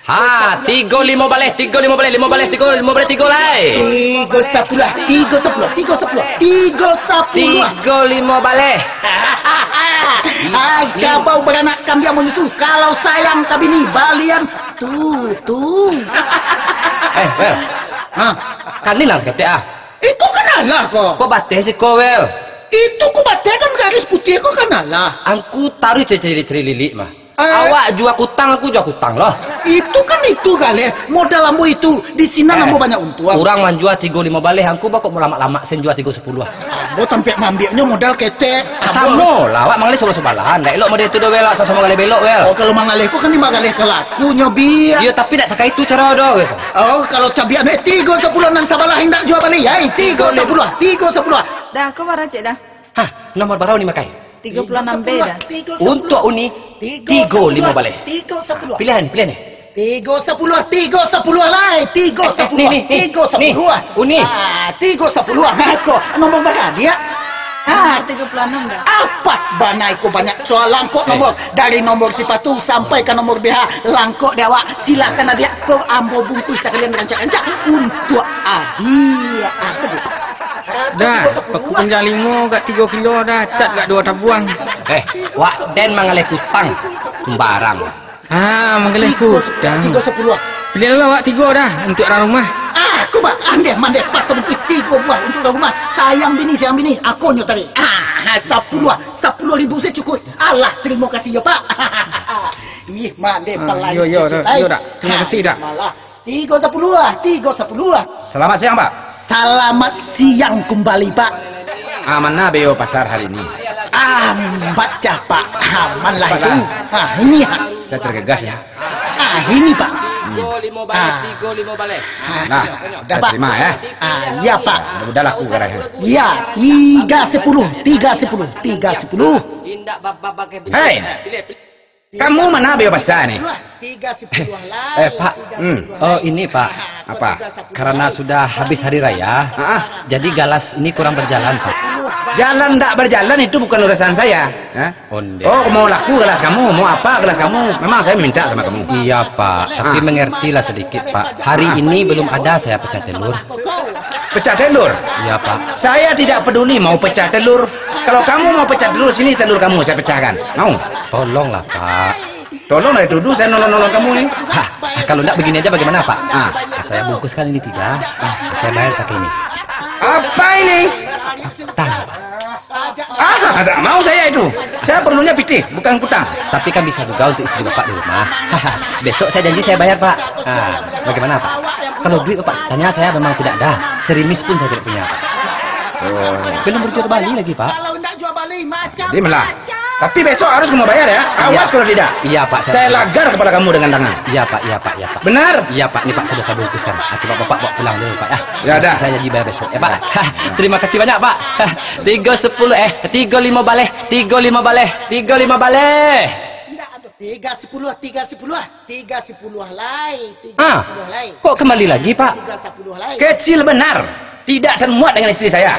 Ha, 35 balik, 35 balik, 5 balik, 5 balik, 3 lai. 35 balik. Kau beranak kambing menyusul. Kalau sayang kabini balian tuh. Well. Kanilang kata ah. Itu kanalah kok. Kok batas sih kau, Well? Itu ku batai kan garis putih kok kanalah. Angku taruh ciri-ciri lilik mah. Awak jual kutang, aku jual kutang loh. Itu kan itu kali. Modal lambu itu di sini lambu banyak untuan. Kurang manjua 35 balik, angku bakok mau lama-lama sen jual 310. Ambo tampil ngambilnya modal ketek. Samo lah, awak mangalih sebalahan. Dah elok model itu dah welak sama galih belok wel. Oh kalau mangalihku kan 5 kali kelaku nyobi. Iya tapi tak tak itu cara dah gitu. Oh kalau cabian 310 nang sabalah hendak jual balik. Ya 310. Dah, kau marah cik dah. Hah, nomor barau ni makai. 36 B dah. Untuk uni 35 balik. 310. Pilihan ni. 310 lah. 310. Uni. 310 aku nomor berapa dia? 36 dah. Pas banai ko banyak soal langkok nomor dari nomor sifatu sampai ke nomor BH langkok dewa silakan adik ko ambo bungkus sekalian rancak-rancak untuk hadiah apa tu? Dah, paku penjang 5 kat 3 kilo dah, cat kat 2 tabuang. Wak den mangalih kutang sembarang. Mengelih kutang. 310. Pilih dulu awak 3 dah untuk orang rumah. Aku bah mandai pas temukan 3 buah untuk orang rumah. Sayang bini, aku nyo tadi. 10 ribu saya cukup. Allah, terima kasih ya Pak. Ih, mandai pelai. Yo dah. Terima kasih dah. 310. Selamat siang, Pak. Selamat siang kembali Pak. Mana beo pasar hari ini? Baca Pak. Aman lah itu. Ini ya. Saya tergegas ya. Ini Pak. 35 balik. Nah, dah Pak. Terima ya. Ya Pak. Udah laku kadang. Ya, 310. Indak bab-bab ke. Hei. Kamu mana beo pasar nih? 310 lah. Pak. Oh, ini Pak. Apa? Karena sudah habis hari raya, jadi galas ini kurang berjalan, Pak. Jalan tak berjalan itu bukan urusan saya. Oh, mau laku gelas kamu, mau apa gelas kamu? Memang saya minta sama kamu. Iya, Pak. Tapi mengertilah sedikit, Pak. Hari ini belum ada saya pecah telur. Pecah telur? Iya, Pak. Saya tidak peduli mau pecah telur. Kalau kamu mau pecah telur, sini telur kamu saya pecahkan. Mau? Tolonglah, Pak. Tolong dari duduk, saya nolong kamu nih. Kalau enggak begini aja bagaimana, Pak? Saya bungkuskan ini 3. Saya bayar pakai ini. Apa ini? Kutang. Tidak mau saya itu. Saya perlunya pitih, bukan kutang. Tapi kan bisa juga untuk istri Bapak di rumah. Besok saya janji saya bayar, Pak. Bagaimana, Pak? Kalau duit Bapak tanya saya memang tidak ada. Serimis pun saya tidak punya, Pak. Belum berjual Bali lagi, Pak. Kalau enggak jual balik macam. Dimelah. Tapi besok harus kamu bayar ya. Awas kalau tidak. Iya, Pak. Saya lagar kepala kamu dengan tangan. Iya, Pak. Benar? Iya, Pak. Ini Pak sudah saya bungkuskan. Coba Bapak bawa pulang dulu, Pak ya. Ya dah. Saya janji bayar besok. Ya, Pak. Terima kasih banyak, Pak. 35 balik. 35 balik. 35 balik. 310 lai. Kok kembali lagi, Pak? 310 lai. Kecil benar. Tidak termuat dengan istri saya.